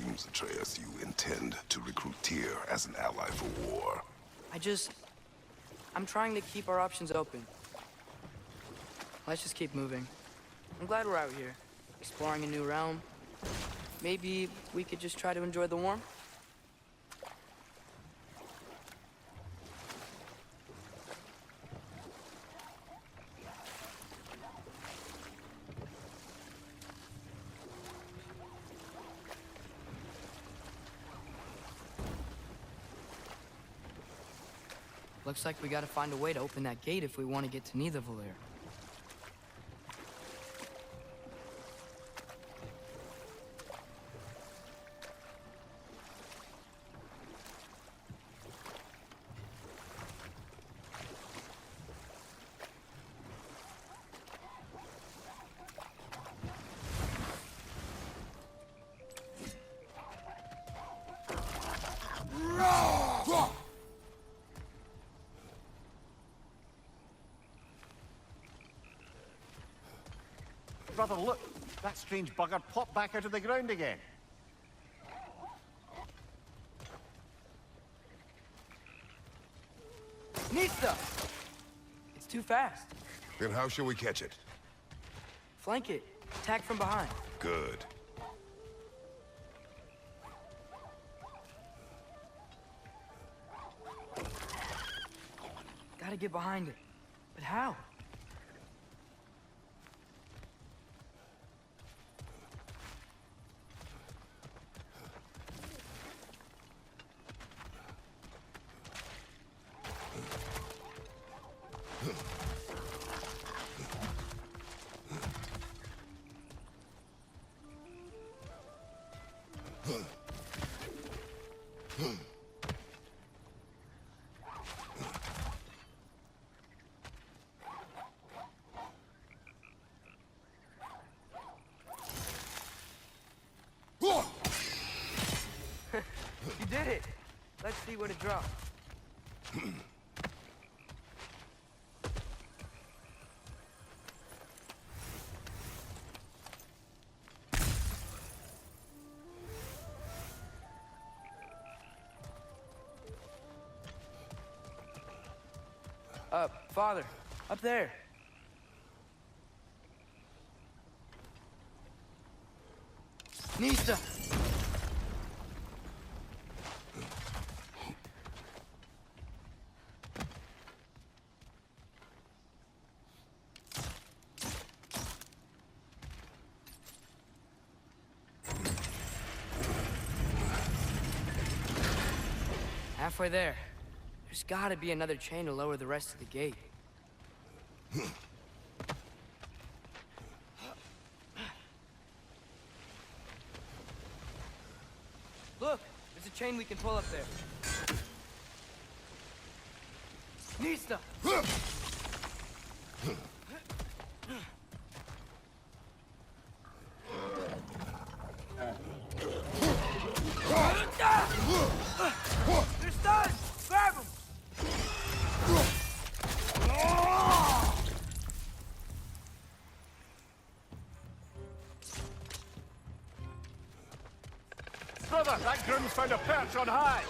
seems, Atreus, you intend to recruit Tyr as an ally for war. I'm trying to keep our options open. Let's just keep moving. I'm glad we're out here, exploring a new realm. Maybe we could just try to enjoy the warmth? Looks like we gotta find a way to open that gate if we want to get to Nidavellir. Brother, look! That strange bugger popped back out of the ground again. Nista! It's too fast. Then how shall we catch it? Flank it. Attack from behind. Good. Gotta get behind it. But how? You did it! Let's see what it drops. Father, up there. Nista! Halfway there. There's gotta be another chain to lower the rest of the gate. Look! There's a chain we can pull up there. Nista! They're stunned! Grab them! Brother, that groom's found a perch on high!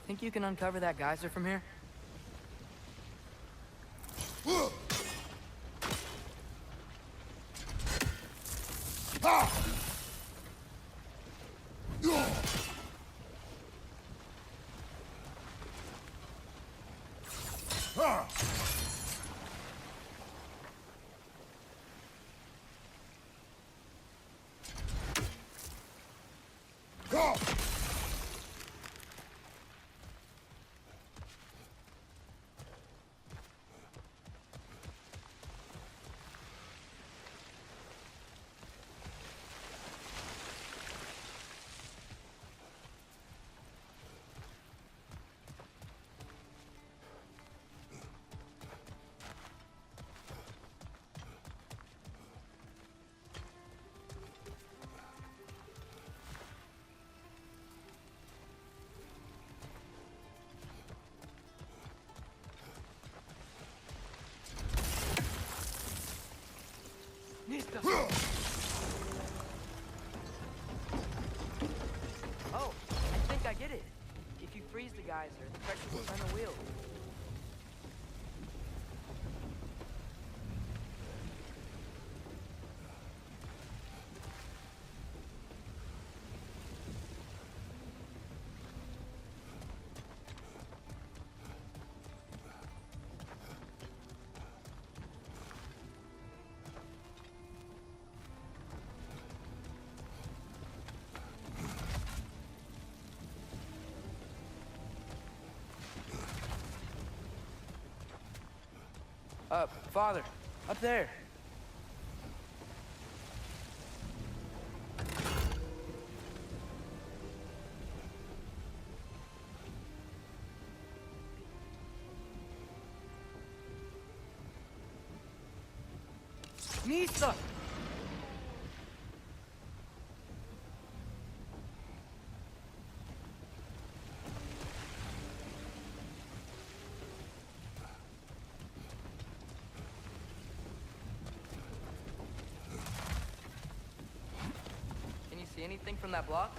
Think you can uncover that geyser from here? Nista! Oh, I think I get it. If you freeze the geyser, the pressure will turn the wheel. Father, up there. Nista! Can you see anything from that block?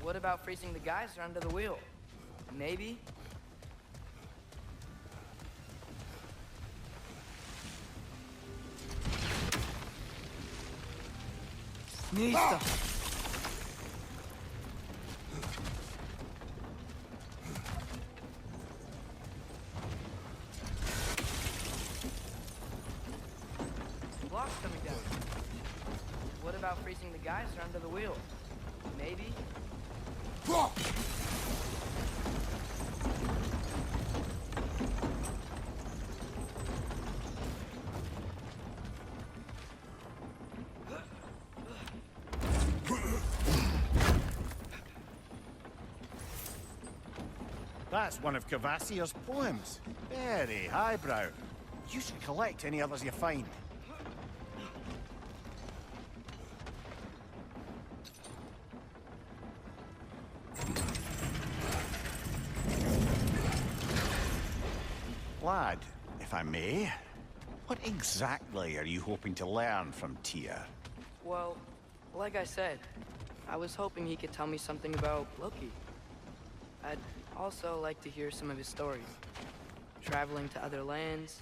What about freezing the geyser under the wheel? Maybe? Nista! Block's coming down. What about freezing the geyser under the wheel? Maybe? That's one of Cavassier's poems. Very highbrow. You should collect any others you find. Lad, if I may, what exactly are you hoping to learn from Tyr? Well, like I said, I was hoping he could tell me something about Loki. I'd also like to hear some of his stories. Traveling to other lands,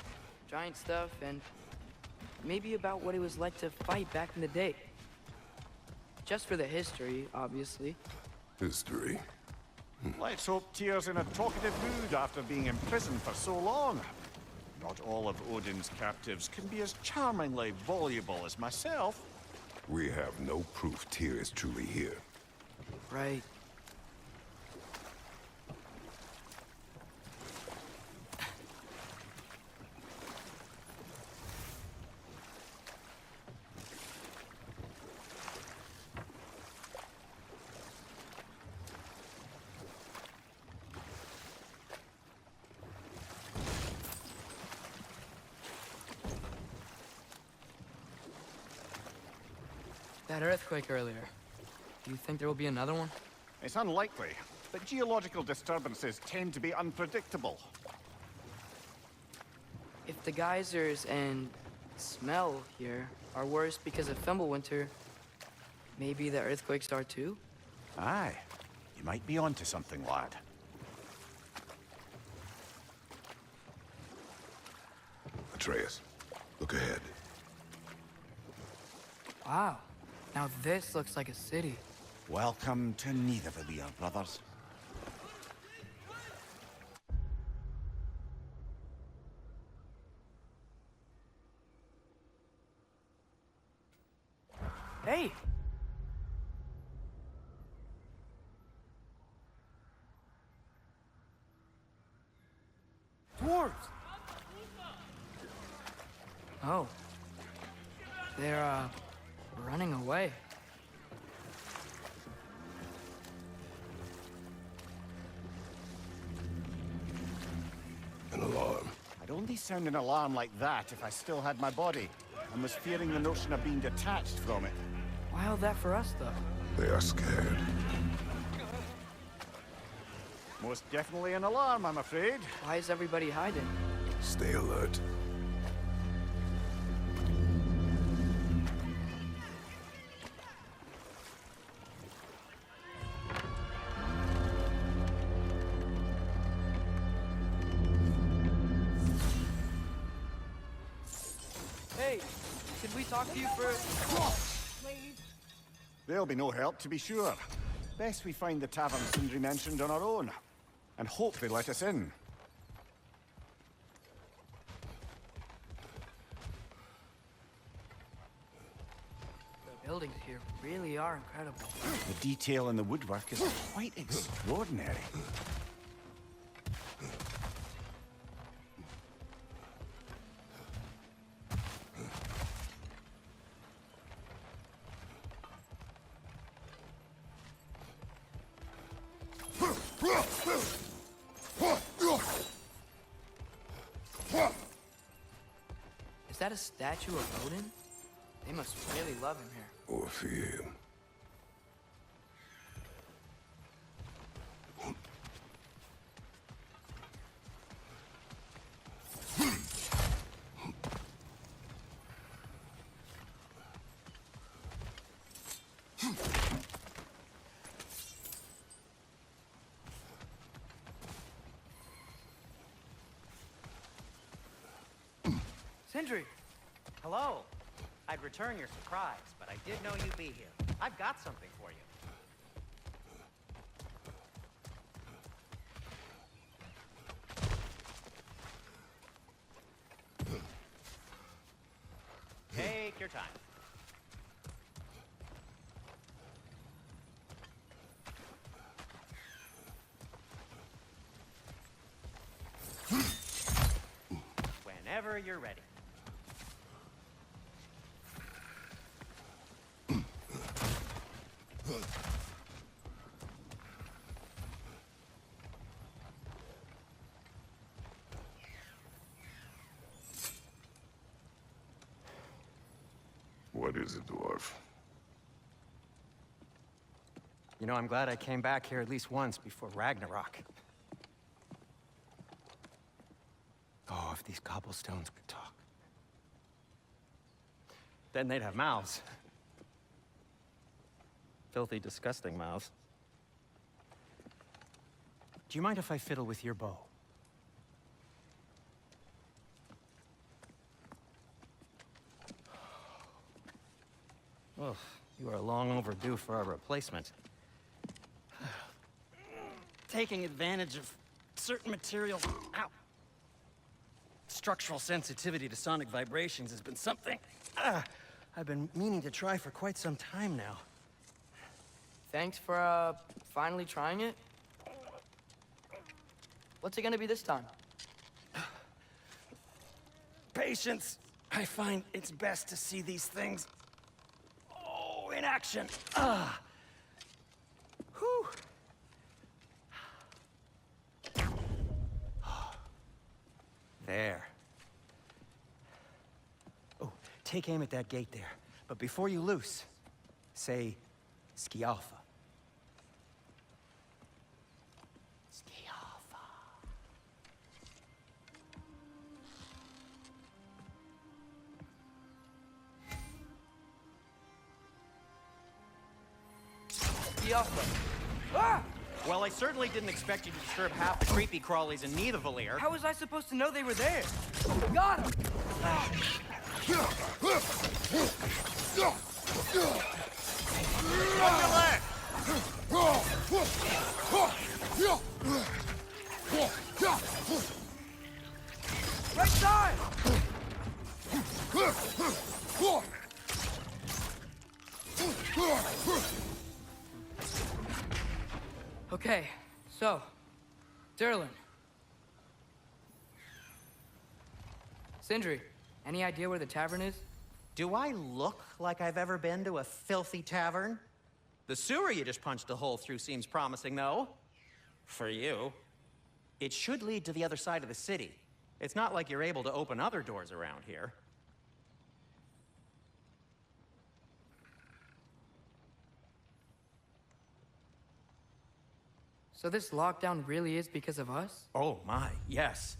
giant stuff, and maybe about what it was like to fight back in the day. Just for the history, obviously. History. Let's hope Tyr's in a talkative mood after being imprisoned for so long. Not all of Odin's captives can be as charmingly voluble as myself. We have no proof Tyr is truly here. Right. That earthquake earlier. Do you think there will be another one? It's unlikely, but geological disturbances tend to be unpredictable. If the geysers and smell here are worse because of Fimbulwinter, maybe the earthquakes are too? Aye, you might be onto something, lad. Atreus, look ahead. Wow. Now this looks like a city. Welcome to Nidavellir, brothers. Hey! Dwarves! Oh. They're, running away. An alarm. I'd only sound an alarm like that if I still had my body, and was fearing the notion of being detached from it. Why all that for us, though? They are scared. Most definitely an alarm, I'm afraid. Why is everybody hiding? Stay alert. Hey, could we talk to you for... There'll be no help, to be sure. Best we find the tavern Sindri mentioned on our own, and hope they let us in. The buildings here really are incredible. The detail in the woodwork is quite extraordinary. Is that a statue of Odin? They must really love him here. Or fear him. Sindri! Hello. I'd return your surprise, but I did know you'd be here. I've got something for you. Take your time. Whenever you're ready. What is it, dwarf? You know, I'm glad I came back here at least once before Ragnarok. Oh, if these cobblestones could talk. Then they'd have mouths. Filthy, disgusting mouths. Do you mind if I fiddle with your bow? Oh, you are long overdue for a replacement. Taking advantage of certain materials. Ow! Structural sensitivity to sonic vibrations has been something I've been meaning to try for quite some time now. Thanks for, finally trying it. What's it gonna be this time? Patience. I find it's best to see these things, in action. Whew. There. Oh, take aim at that gate there. But before you loose, say, Skialfa. Skialfa. Ah! Well, I certainly didn't expect you to disturb half the creepy crawlies in Nidavellir. How was I supposed to know they were there? Got him! Right side! Okay, so, Durlin. Sindri, any idea where the tavern is? Do I look like I've ever been to a filthy tavern? The sewer you just punched a hole through seems promising, though. For you. It should lead to the other side of the city. It's not like you're able to open other doors around here. So this lockdown really is because of us? Oh my, yes.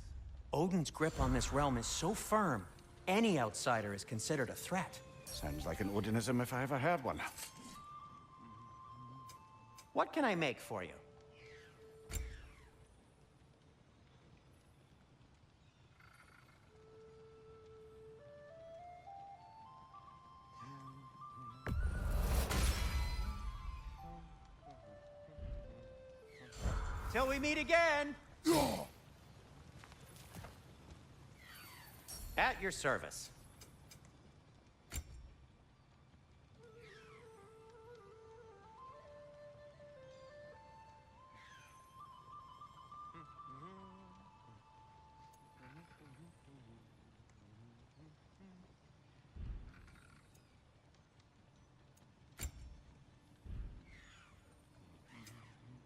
Odin's grip on this realm is so firm, any outsider is considered a threat. Sounds like an Odinism if I ever heard one. What can I make for you? Till we meet again! At your service.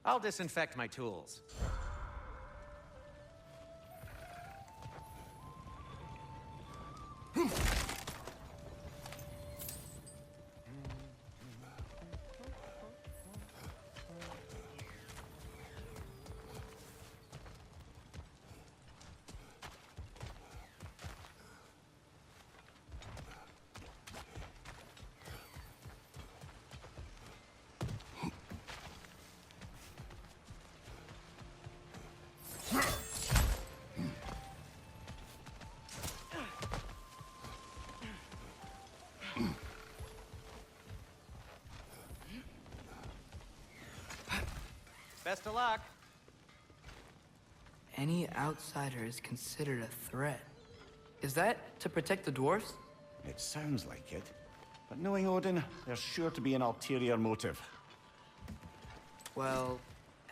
I'll disinfect my tools. Best of luck. Any outsider is considered a threat. Is that to protect the dwarves? It sounds like it. But knowing Odin, there's sure to be an ulterior motive. Well,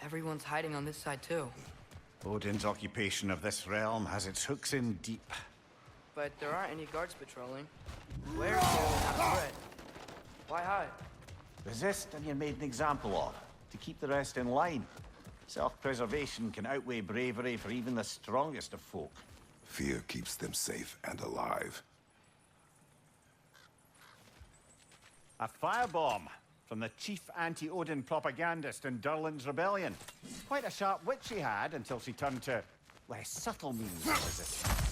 everyone's hiding on this side too. Odin's occupation of this realm has its hooks in deep. But there aren't any guards patrolling. Where's not a threat? Why hide? Resist and you're made an example of, to keep the rest in line. Self-preservation can outweigh bravery for even the strongest of folk. Fear keeps them safe and alive. A firebomb from the chief anti-Odin propagandist in Durlin's rebellion. Quite a sharp wit she had until she turned to less subtle means of resistance.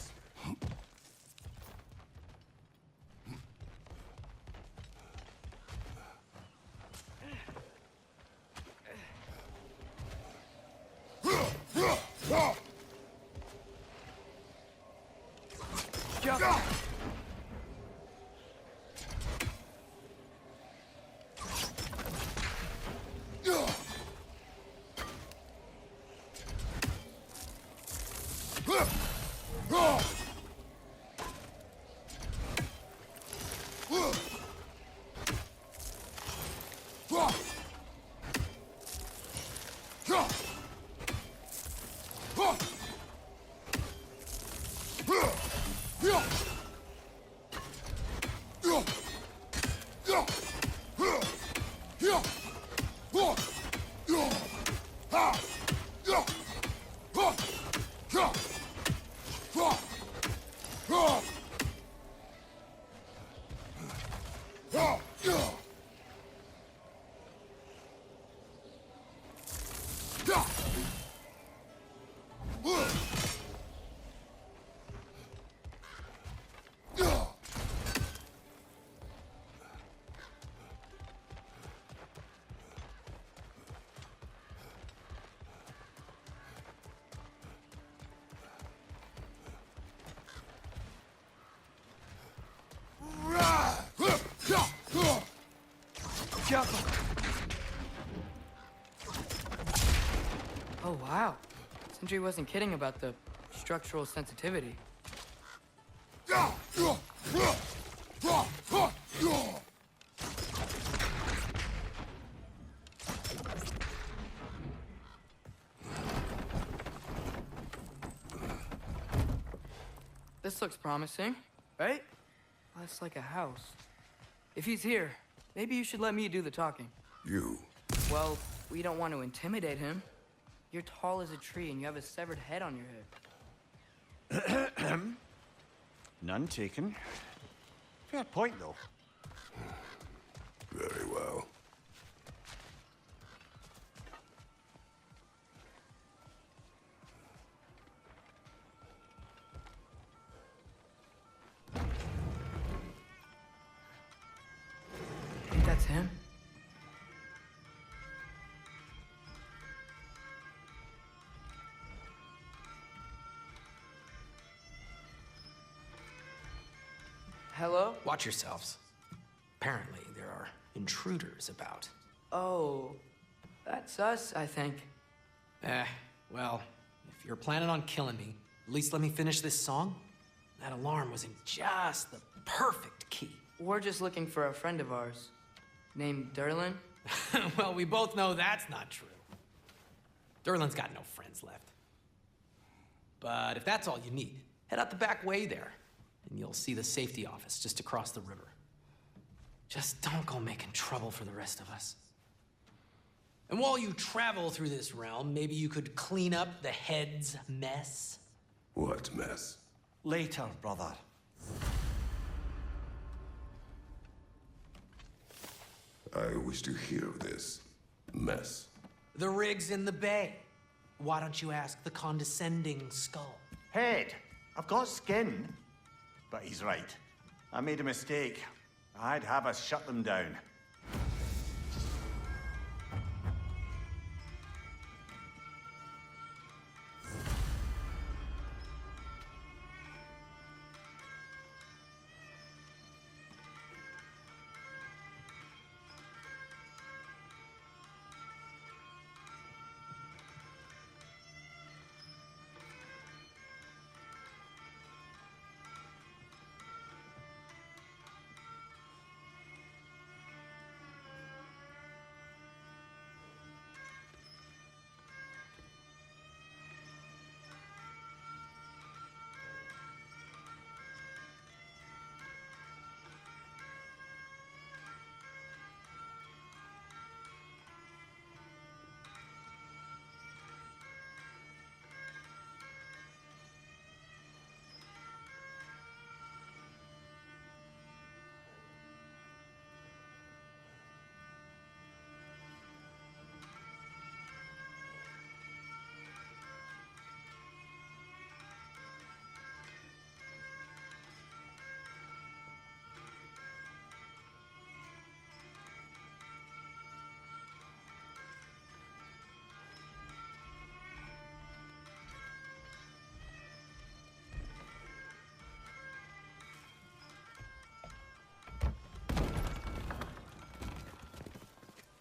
Oh, wow. Sindri wasn't kidding about the structural sensitivity. looks promising, right? Less like a house. If he's here, maybe you should let me do the talking. You. Well, we don't want to intimidate him. You're tall as a tree and you have a severed head on your head. None taken. Fair point, though. Very well. Think that's him? Hello? Watch yourselves. Apparently, there are intruders about. Oh, that's us, I think. Well, if you're planning on killing me, at least let me finish this song. That alarm was in just the perfect key. We're just looking for a friend of ours, named Derlin. Well, we both know that's not true. Derlin's got no friends left. But if that's all you need, head out the back way there, and you'll see the safety office just across the river. Just don't go making trouble for the rest of us. And while you travel through this realm, maybe you could clean up the head's mess. What mess? Later, brother. I wish to hear of this mess. The rig's in the bay. Why don't you ask the condescending skull? Head, I've got skin. But he's right. I made a mistake. I'd have us shut them down.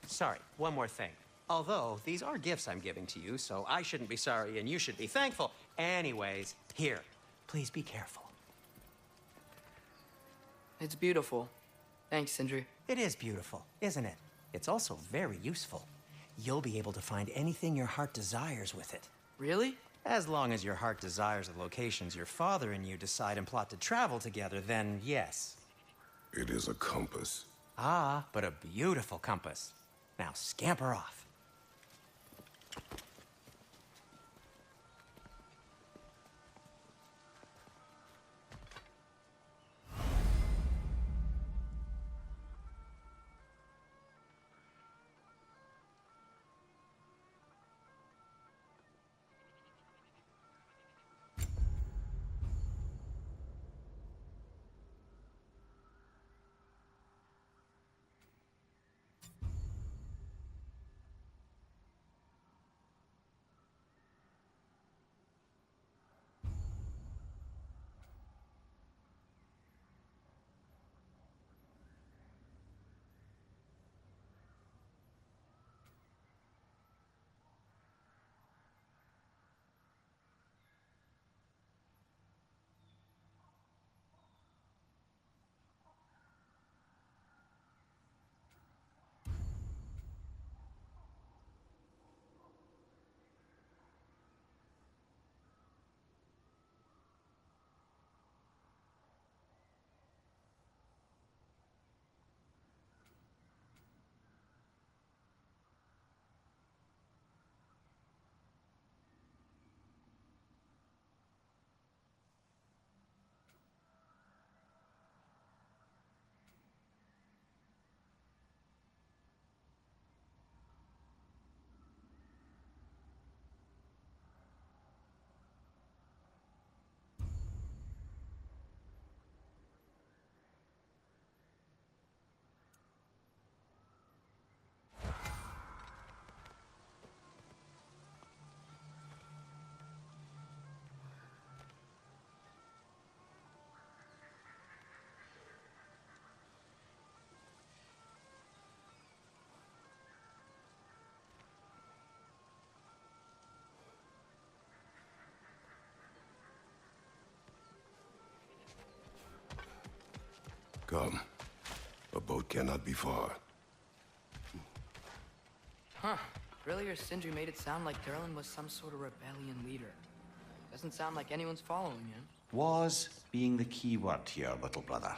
Sorry, one more thing. Although, these are gifts I'm giving to you, so I shouldn't be sorry and you should be thankful. Anyways, here, please be careful. It's beautiful. Thanks, Sindri. It is beautiful, isn't it? It's also very useful. You'll be able to find anything your heart desires with it. Really? As long as your heart desires the locations your father and you decide and plot to travel together, then yes. It is a compass. Ah, but a beautiful compass. Now scamper off. Come. A boat cannot be far. Huh. Earlier, Sindri made it sound like Durlin was some sort of rebellion leader. Doesn't sound like anyone's following him. Was being the key word here, little brother.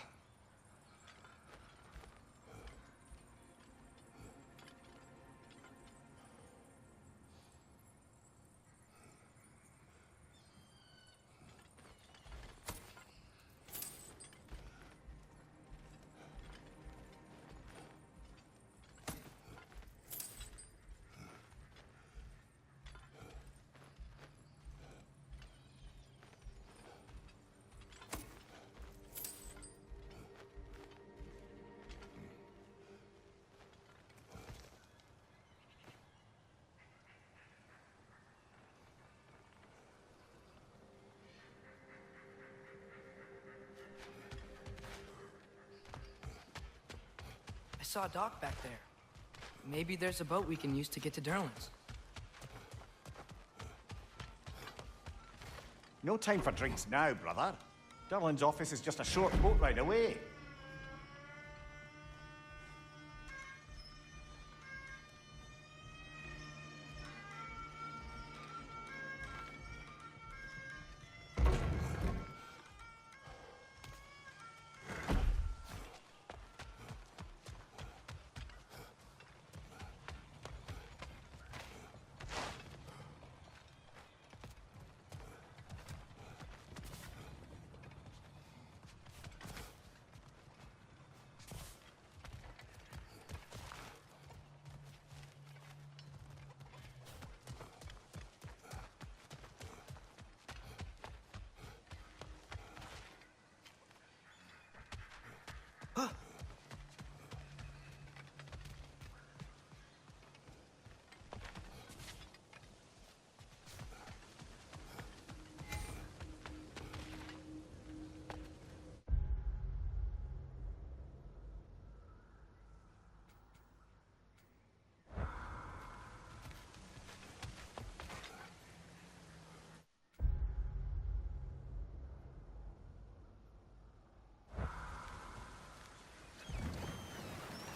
I saw a dock back there. Maybe there's a boat we can use to get to Durlin's. No time for drinks now, brother. Durlin's office is just a short boat ride away.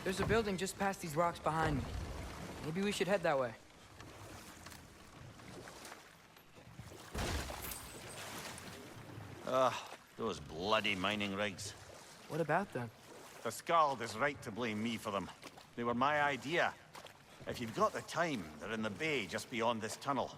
There's a building just past these rocks behind me. Maybe we should head that way. Those bloody mining rigs. What about them? The Skald is right to blame me for them. They were my idea. If you've got the time, they're in the bay just beyond this tunnel.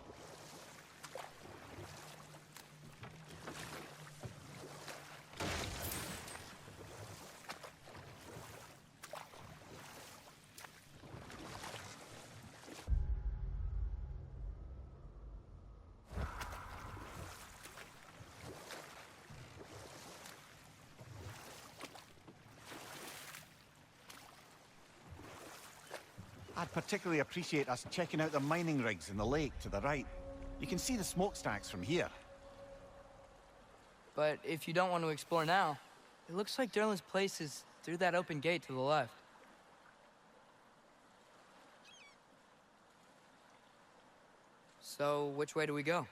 I'd particularly appreciate us checking out the mining rigs in the lake to the right. You can see the smokestacks from here. But if you don't want to explore now, it looks like Durlin's place is through that open gate to the left. So, which way do we go?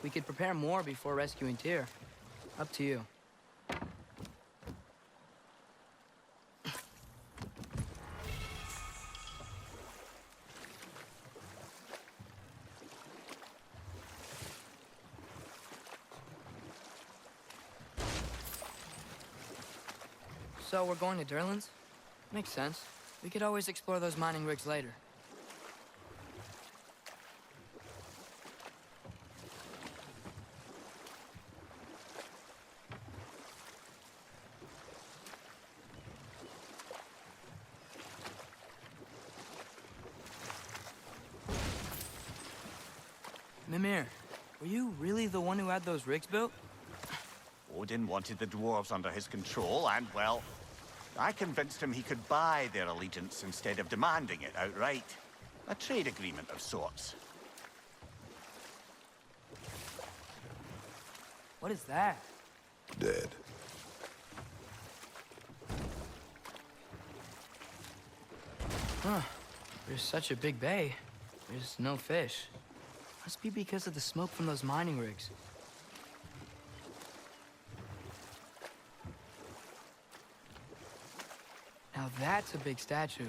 We could prepare more before rescuing Tyr. Up to you. So we're going to Durlin's? Makes sense. We could always explore those mining rigs later. Mimir, were you really the one who had those rigs built? Odin wanted the dwarves under his control, and, well, I convinced him he could buy their allegiance instead of demanding it outright. A trade agreement of sorts. What is that? Dead. Huh. There's such a big bay. There's no fish. Must be because of the smoke from those mining rigs. Now that's a big statue.